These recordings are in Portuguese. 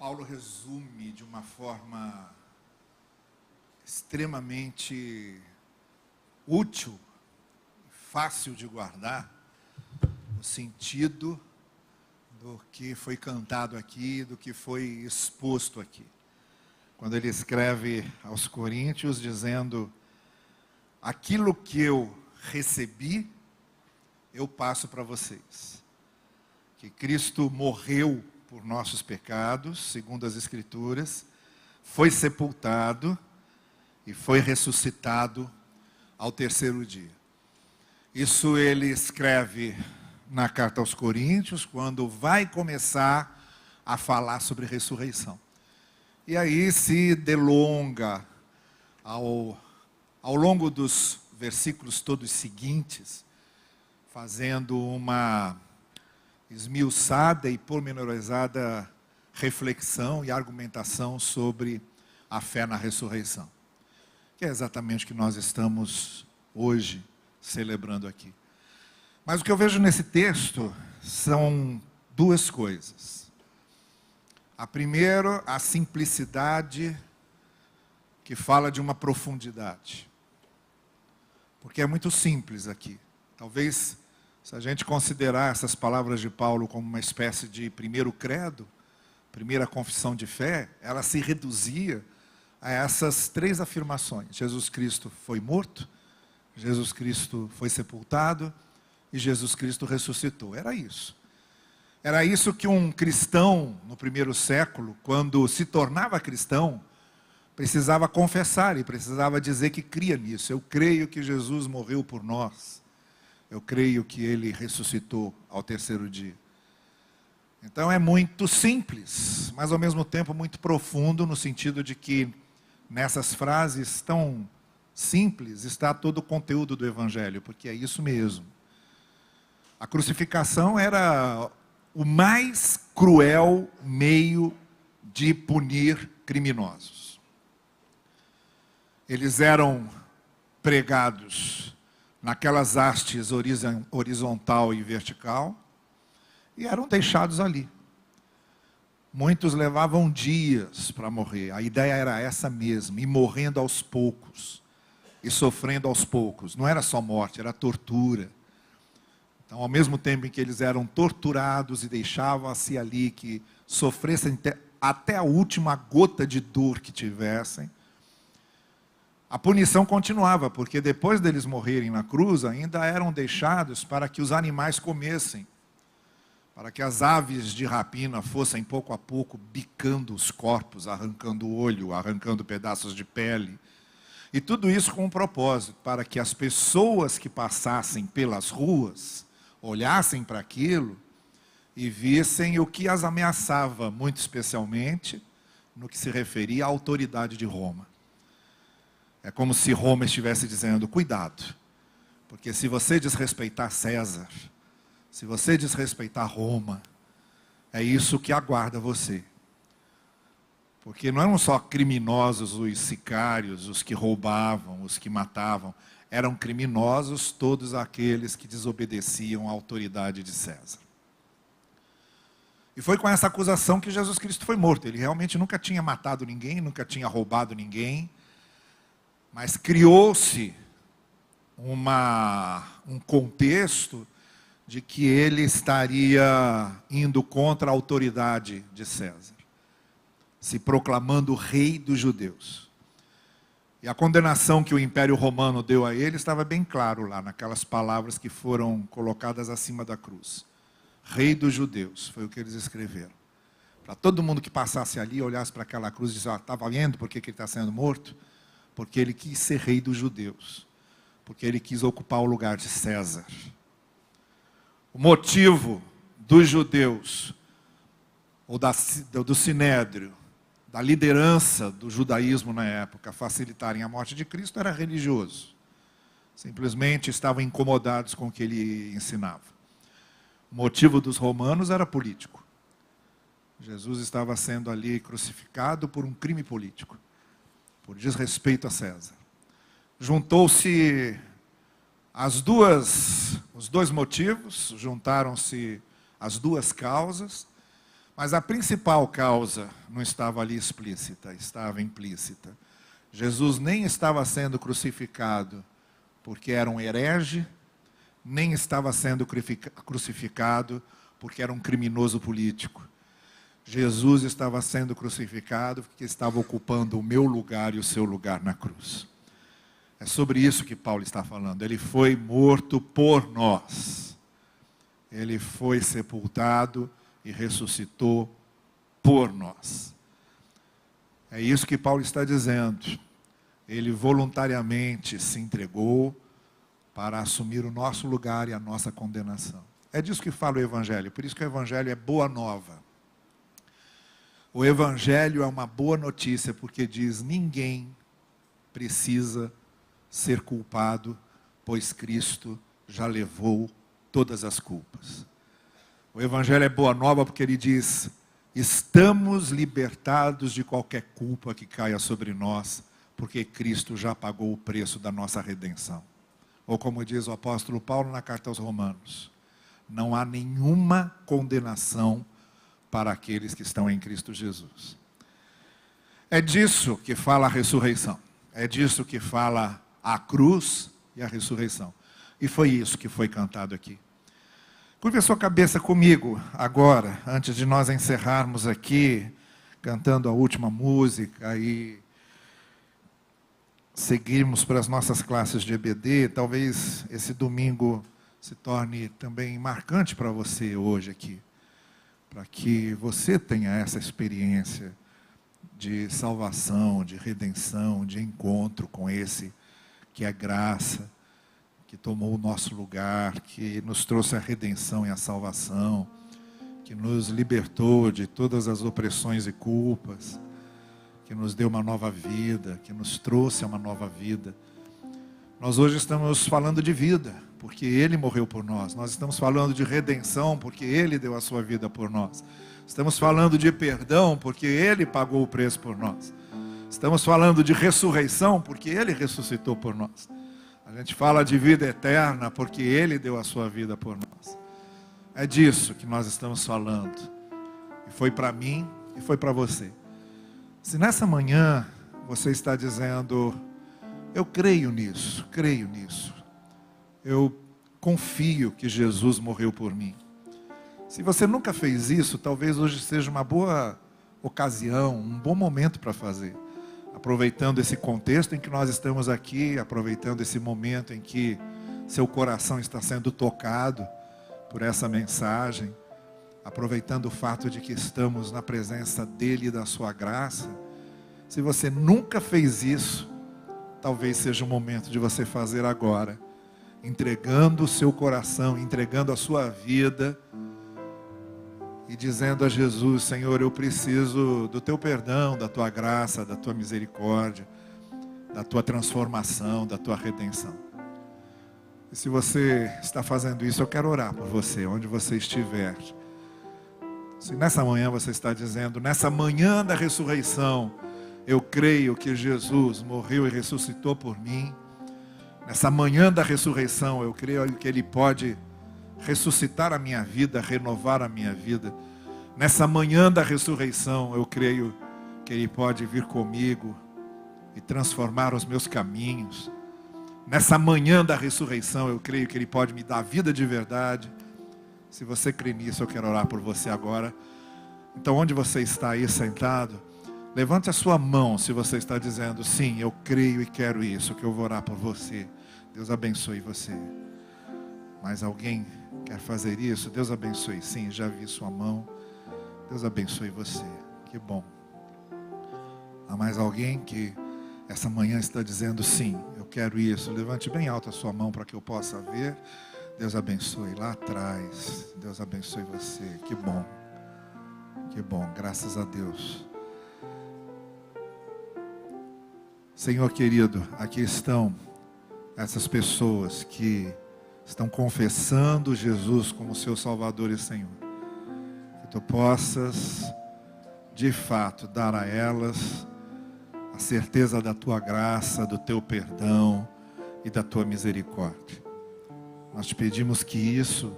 Paulo resume de uma forma extremamente útil, fácil de guardar, o sentido do que foi cantado aqui, do que foi exposto aqui. Quando ele escreve aos Coríntios dizendo: aquilo que eu recebi, eu passo para vocês. Que Cristo morreu por nossos pecados, segundo as Escrituras, foi sepultado e foi ressuscitado ao terceiro dia. Isso ele escreve na carta aos Coríntios, quando vai começar a falar sobre ressurreição. E aí se delonga ao longo dos versículos todos seguintes, fazendo uma esmiuçada e pormenorizada reflexão e argumentação sobre a fé na ressurreição, que é exatamente o que nós estamos hoje celebrando aqui. Mas o que eu vejo nesse texto são duas coisas. A primeira, a simplicidade, que fala de uma profundidade. Porque é muito simples aqui. Talvez, se a gente considerar essas palavras de Paulo como uma espécie de primeiro credo, primeira confissão de fé, ela se reduzia a essas três afirmações: Jesus Cristo foi morto, Jesus Cristo foi sepultado e Jesus Cristo ressuscitou. Era isso. Era isso que um cristão no primeiro século, quando se tornava cristão, precisava confessar e precisava dizer que cria nisso. Eu creio que Jesus morreu por nós. Eu creio que ele ressuscitou ao terceiro dia. Então é muito simples, mas ao mesmo tempo muito profundo, no sentido de que nessas frases tão simples está todo o conteúdo do Evangelho, porque é isso mesmo. A crucificação era o mais cruel meio de punir criminosos. Eles eram pregados naquelas hastes horizontal e vertical, e eram deixados ali. Muitos levavam dias para morrer. A ideia era essa mesmo, ir morrendo aos poucos, e sofrendo aos poucos. Não era só morte, era tortura. Então, ao mesmo tempo em que eles eram torturados e deixavam-se ali que sofressem até a última gota de dor que tivessem, a punição continuava, porque depois deles morrerem na cruz, ainda eram deixados para que os animais comessem, para que as aves de rapina fossem pouco a pouco bicando os corpos, arrancando o olho, arrancando pedaços de pele. E tudo isso com um propósito, para que as pessoas que passassem pelas ruas olhassem para aquilo e vissem o que as ameaçava, muito especialmente no que se referia à autoridade de Roma. É como se Roma estivesse dizendo: cuidado, porque se você desrespeitar César, se você desrespeitar Roma, é isso que aguarda você. Porque não eram só criminosos os sicários, os que roubavam, os que matavam, eram criminosos todos aqueles que desobedeciam à autoridade de César. E foi com essa acusação que Jesus Cristo foi morto. Ele realmente nunca tinha matado ninguém, nunca tinha roubado ninguém, mas criou-se um contexto de que ele estaria indo contra a autoridade de César, se proclamando rei dos judeus. E a condenação que o Império Romano deu a ele estava bem claro lá, naquelas palavras que foram colocadas acima da cruz. Rei dos judeus, foi o que eles escreveram. Para todo mundo que passasse ali, olhasse para aquela cruz e dissesse: estava vendo por que ele está sendo morto? Porque ele quis ser rei dos judeus, porque ele quis ocupar o lugar de César. O motivo dos judeus, ou do sinédrio, da liderança do judaísmo na época, facilitarem a morte de Cristo, era religioso. Simplesmente estavam incomodados com o que ele ensinava. O motivo dos romanos era político. Jesus estava sendo ali crucificado por um crime político, por desrespeito a César. Juntou-se os dois motivos, juntaram-se as duas causas, Mas a principal causa não estava ali explícita, estava implícita. Jesus nem estava sendo crucificado porque era um herege, nem estava sendo crucificado porque era um criminoso político. Jesus estava sendo crucificado porque estava ocupando o meu lugar e o seu lugar na cruz. É sobre isso que Paulo está falando. Ele foi morto por nós. Ele foi sepultado e ressuscitou por nós. É isso que Paulo está dizendo. Ele voluntariamente se entregou para assumir o nosso lugar e a nossa condenação. É disso que fala o Evangelho. Por isso que o Evangelho é boa nova. O Evangelho é uma boa notícia, porque diz: ninguém precisa ser culpado, pois Cristo já levou todas as culpas. O Evangelho é boa nova porque ele diz: estamos libertados de qualquer culpa que caia sobre nós, porque Cristo já pagou o preço da nossa redenção. Ou como diz o apóstolo Paulo na carta aos Romanos: não há nenhuma condenação para aqueles que estão em Cristo Jesus. É disso que fala a ressurreição. É disso que fala a cruz e a ressurreição. E foi isso que foi cantado aqui. Curve a sua cabeça comigo agora, antes de nós encerrarmos aqui, cantando a última música e seguirmos para as nossas classes de EBD. Talvez esse domingo se torne também marcante para você hoje aqui, para que você tenha essa experiência de salvação, de redenção, de encontro com esse que é graça, que tomou o nosso lugar, que nos trouxe a redenção e a salvação, que nos libertou de todas as opressões e culpas, que nos deu uma nova vida, que nos trouxe a uma nova vida. Nós hoje estamos falando de vida, porque Ele morreu por nós. Nós estamos falando de redenção, porque Ele deu a sua vida por nós. Estamos falando de perdão, porque Ele pagou o preço por nós. Estamos falando de ressurreição, porque Ele ressuscitou por nós. A gente fala de vida eterna, porque Ele deu a sua vida por nós. É disso que nós estamos falando. E foi para mim e foi para você. Se nessa manhã você está dizendo: eu creio nisso, eu confio que Jesus morreu por mim. Se você nunca fez isso, talvez hoje seja uma boa ocasião, um bom momento para fazer. Aproveitando esse contexto em que nós estamos aqui, aproveitando esse momento em que seu coração está sendo tocado por essa mensagem, aproveitando o fato de que estamos na presença dEle e da sua graça. Se você nunca fez isso, talvez seja o momento de você fazer agora, entregando o seu coração, entregando a sua vida e dizendo a Jesus: Senhor, eu preciso do teu perdão, da tua graça, da tua misericórdia, da tua transformação, da tua redenção. E se você está fazendo isso, eu quero orar por você, onde você estiver. Se nessa manhã você está dizendo: nessa manhã da ressurreição, eu creio que Jesus morreu e ressuscitou por mim. Nessa manhã da ressurreição, eu creio que Ele pode ressuscitar a minha vida, renovar a minha vida. Nessa manhã da ressurreição, eu creio que Ele pode vir comigo e transformar os meus caminhos. Nessa manhã da ressurreição, eu creio que Ele pode me dar vida de verdade. Se você crê nisso, eu quero orar por você agora. Então, onde você está aí sentado, levante a sua mão se você está dizendo: sim, eu creio e quero isso, que eu vou orar por você. Deus abençoe você. Mais alguém quer fazer isso? Deus abençoe. Sim, já vi sua mão. Deus abençoe você. Que bom. Há mais alguém que essa manhã está dizendo: sim, eu quero isso? Levante bem alto a sua mão para que eu possa ver. Deus abençoe lá atrás. Deus abençoe você. Que bom. Que bom. Graças a Deus. Senhor querido, aqui estão essas pessoas que estão confessando Jesus como seu Salvador e Senhor. Que Tu possas, de fato, dar a elas a certeza da Tua graça, do Teu perdão e da Tua misericórdia. Nós te pedimos que isso,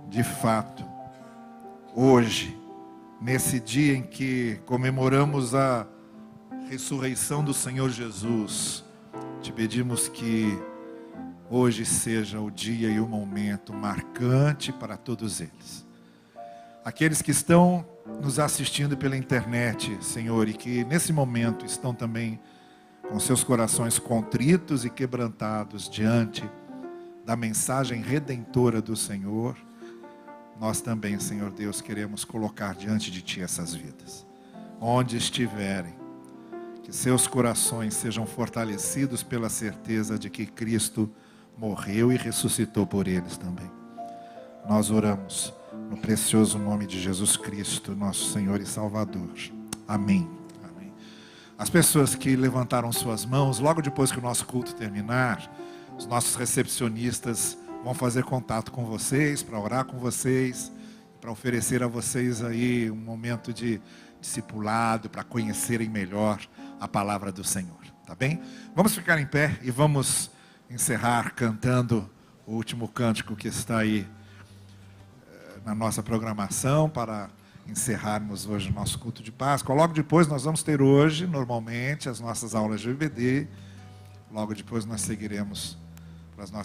de fato, hoje, nesse dia em que comemoramos a ressurreição do Senhor Jesus, te pedimos que hoje seja o dia e o momento marcante para todos eles. Aqueles que estão nos assistindo pela internet, Senhor, e que nesse momento estão também com seus corações contritos e quebrantados diante da mensagem redentora do Senhor, nós também, Senhor Deus, queremos colocar diante de Ti essas vidas. Onde estiverem, que seus corações sejam fortalecidos pela certeza de que Cristo morreu e ressuscitou por eles também. Nós oramos no precioso nome de Jesus Cristo, nosso Senhor e Salvador. Amém. Amém. As pessoas que levantaram suas mãos, logo depois que o nosso culto terminar, os nossos recepcionistas vão fazer contato com vocês, para orar com vocês, para oferecer a vocês aí um momento de discipulado, para conhecerem melhor a palavra do Senhor. Tá bem? Vamos ficar em pé e vamos encerrar cantando o último cântico que está aí na nossa programação para encerrarmos hoje o nosso culto de Páscoa. Logo depois nós vamos ter hoje, normalmente, as nossas aulas de EBD. Logo depois nós seguiremos para as nossas